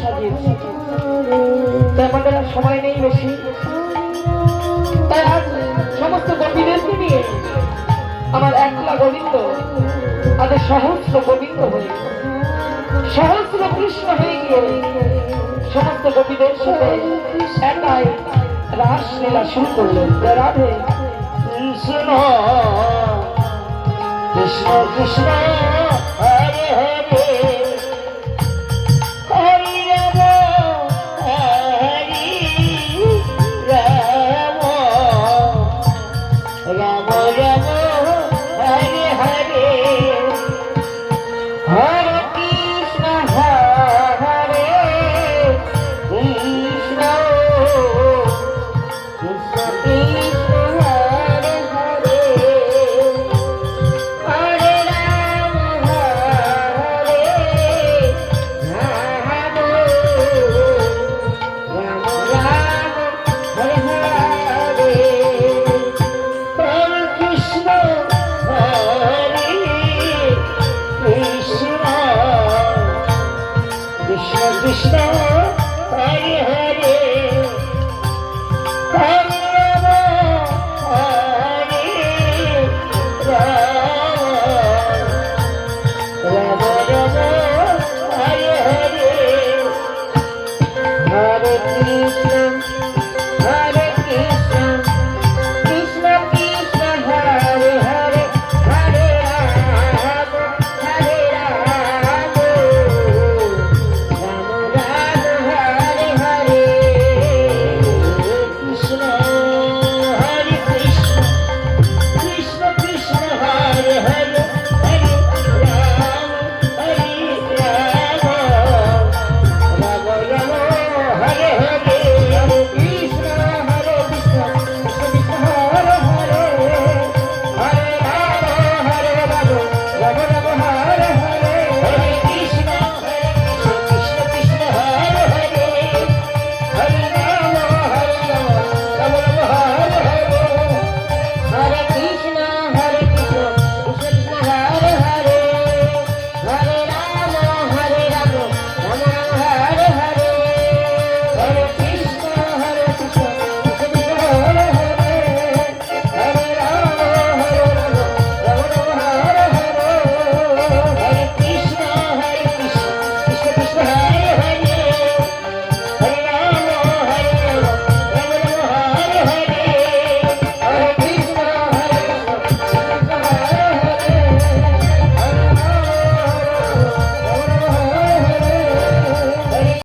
সাজিয়েছি। তাই আমাদের আর সময় নেই বেশি, তাই আজ সমস্ত গোপীদেরকে নিয়ে আমার একলা গোবিন্দ আজ সহস্র গোবিন্দ হয়ে সহস্র কৃষ্ণ হয়ে গিয়ে সমস্ত গোপীদের সাথে একাই রাসলীলা শুরু করলেন। রাধে কৃষ্ণ কৃষ্ণ কৃষ্ণ হরে হরে হরি রাম হরি রাম রাম রাম হরে হরে হরে কৃষ্ণ হরে কৃষ্ণ কৃষ্ণ কৃষ্ণ হরে হরে হরে রাম রাম রাম হরে হরে হরে কৃষ্ণ হরে কৃষ্ণ কৃষ্ণ কৃষ্ণ হরে হরে হরে রাম হরে রাম রাম রাম হরে হরে হরে কৃষ্ণ